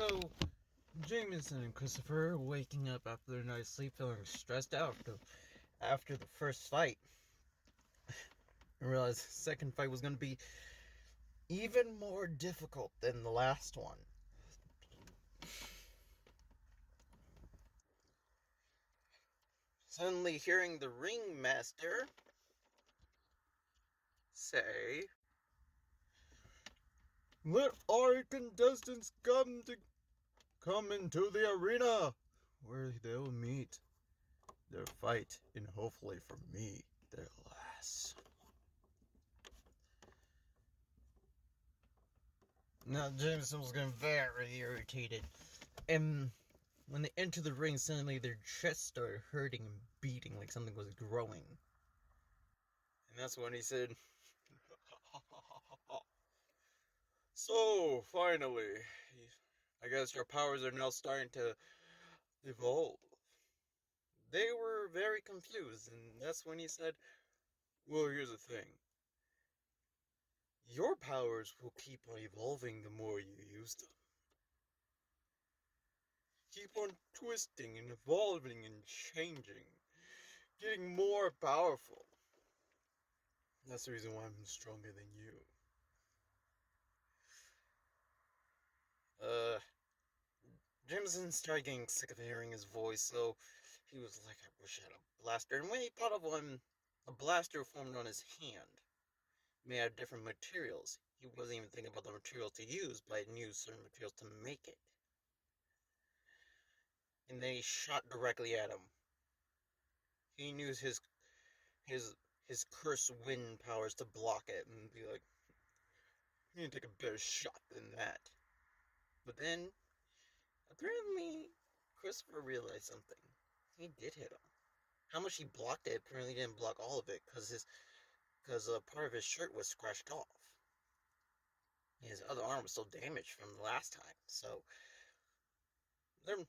So, Jameson and Christopher waking up after their night's sleep feeling stressed out after the first fight. And realized the second fight was going to be even more difficult than the last one. Suddenly hearing the ringmaster say, "Let our contestants come into the arena, where they'll meet their fight, and hopefully for me, their last." Now Jameson was getting very irritated, and when they entered the ring, suddenly their chest started hurting and beating like something was growing. And that's when he said, "So, finally, I guess your powers are now starting to evolve." They were very confused, and that's when he said, "Well, here's the thing. Your powers will keep on evolving the more you use them. Keep on twisting and evolving and changing, getting more powerful. That's the reason why I'm stronger than you." Jameson started getting sick of hearing his voice, so he was like, "I wish I had a blaster." And when he thought of one, a blaster formed on his hand, made out of different materials. He wasn't even thinking about the material to use, but he knew certain materials to make it. And then he shot directly at him. He used his cursed wind powers to block it and be like, "You need to take a better shot than that." But then, apparently, Christopher realized something. He did hit him. How much he blocked it, apparently he didn't block all of it, because part of his shirt was scratched off. His other arm was still damaged from the last time. So then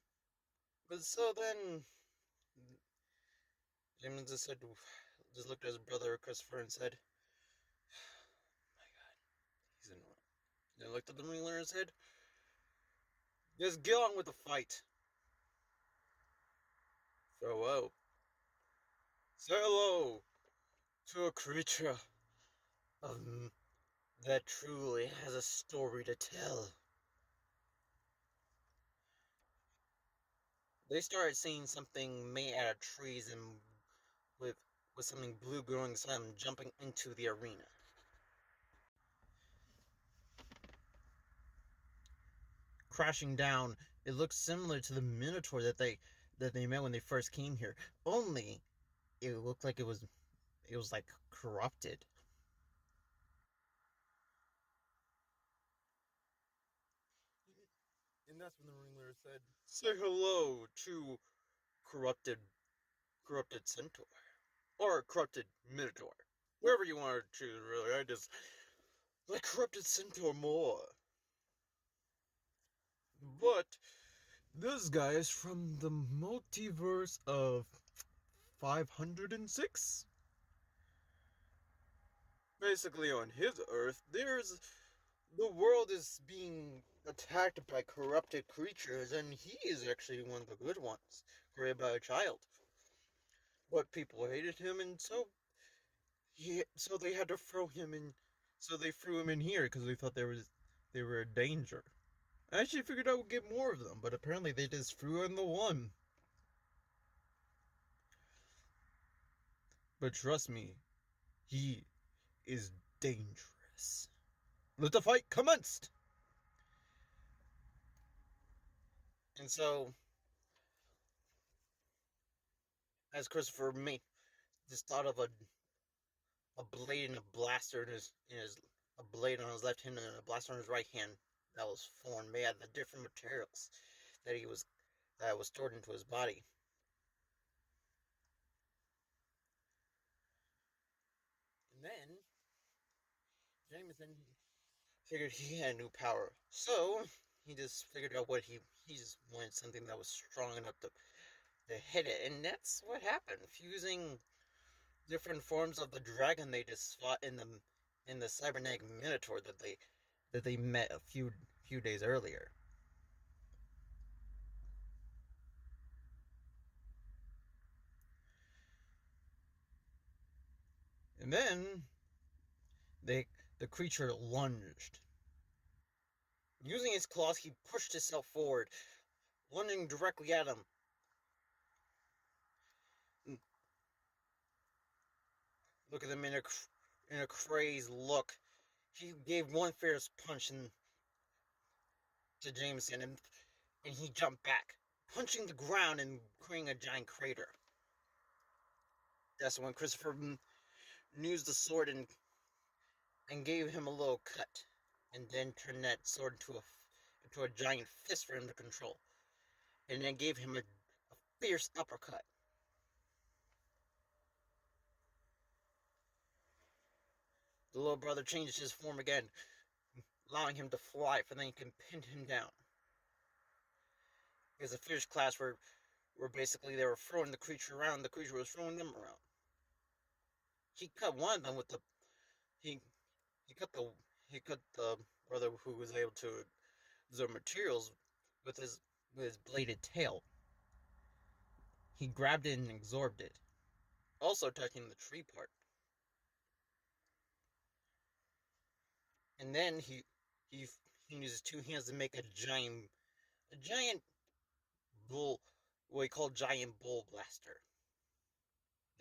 James just looked at his brother Christopher and said, "My God, he's annoying." Then looked at the ringleader and said, "Just get on with the fight. Farewell. Say hello to a creature of that truly has a story to tell." They started seeing something made out of trees and with something blue growing some jumping into the arena. Crashing down, it looked similar to the Minotaur that they met when they first came here. Only it looked like it was like corrupted. And that's when the ringleader said, "Say hello to corrupted centaur. Or corrupted Minotaur. Wherever you want to choose, really. I just like corrupted centaur more. But this guy is from the multiverse of 506. Basically, on his Earth, the world is being attacked by corrupted creatures, and he is actually one of the good ones, created by a child. But people hated him, and so they had to throw him in. So they threw him in here because they thought they were a danger. I actually figured I would get more of them, but apparently they just threw in the one. But trust me, he is dangerous. Let the fight commenced! And so, as Christopher made just thought of a blade and a blaster a blade on his left hand and a blaster on his right hand that was formed made out of the different materials that was stored into his body. And then Jameson figured he had a new power. So he just figured out he just wanted something that was strong enough to hit it. And that's what happened. Fusing different forms of the dragon they just fought in the cybernetic Minotaur that they met a few days earlier. And then the creature lunged. Using his claws, he pushed himself forward, lunging directly at him. Look at him in a crazed look. He gave one fierce punch to Jameson, and he jumped back, punching the ground and creating a giant crater. That's when Christopher used the sword and gave him a little cut, and then turned that sword into a giant fist for him to control, and then gave him a fierce uppercut. The little brother changed his form again, allowing him to fly, for then he can pin him down. Because the fierce class were basically, they were throwing the creature around, the creature was throwing them around. He cut one of them with the he cut the brother who was able to absorb materials with his bladed tail. He grabbed it and absorbed it, also touching the tree part. And then he uses two hands to make a giant bull, what he called giant bull blaster.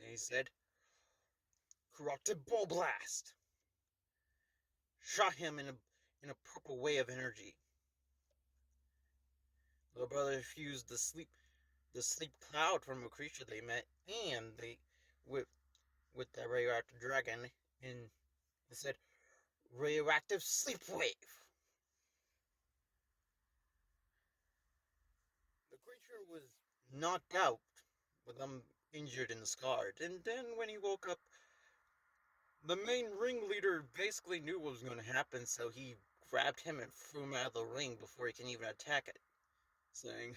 And he said, "Corrupted bull blast!" Shot him in a purple wave of energy. The brother fused the sleep cloud from a creature they met, and they with the radioactive dragon, and they said, "Radioactive sleep wave." The creature was knocked out, with them injured and scarred, and then when he woke up, the main ringleader basically knew what was going to happen, so he grabbed him and threw him out of the ring before he can even attack it, saying,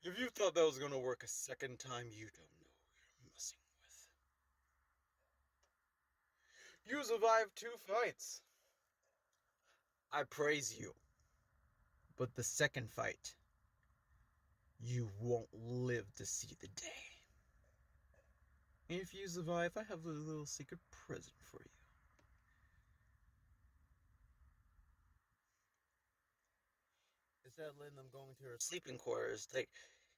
"If you thought that was going to work a second time, you don't know who you're messing with. You survived 2 fights. I praise you. But the second fight, you won't live to see the day. If you survive, I have a little secret present for you." Instead of letting them go into their sleeping quarters,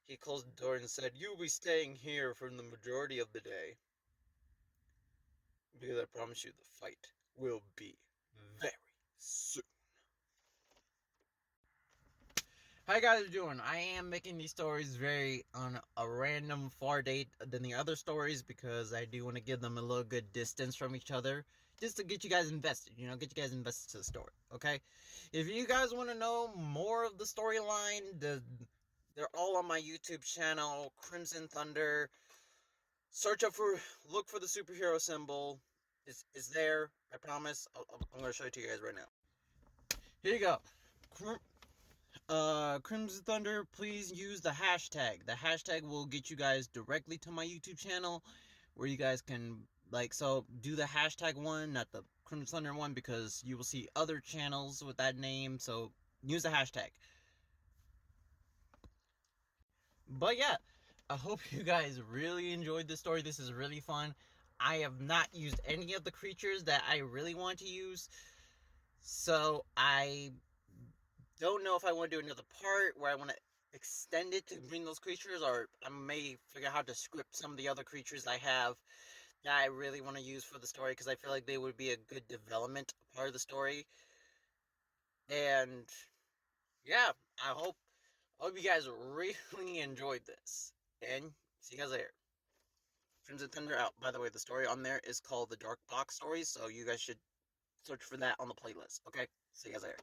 he closed the door and said, "You'll be staying here for the majority of the day. Because I promise you the fight will be very soon." How you guys doing? I am making these stories very on a random far date than the other stories, because I do want to give them a little good distance from each other, just to get you guys invested, get you guys invested to the story, okay? If you guys want to know more of the storyline, they're all on my YouTube channel, Crimson Thunder. Look for the superhero symbol. It's there, I promise. I'm going to show it to you guys right now. Here you go. Crimson Thunder, please use the hashtag. The hashtag will get you guys directly to my YouTube channel, where you guys can, so do the hashtag one, not the Crimson Thunder one, because you will see other channels with that name, so use the hashtag. But yeah, I hope you guys really enjoyed this story. This is really fun. I have not used any of the creatures that I really want to use, so I don't know if I want to do another part where I want to extend it to bring those creatures, or I may figure out how to script some of the other creatures I have that I really want to use for the story, because I feel like they would be a good development part of the story. And yeah, I hope you guys really enjoyed this, and see you guys later. Crimson Thunder out. By the way, the story on there is called the Dark Box Stories, so you guys should search for that on the playlist. Okay, see you guys later.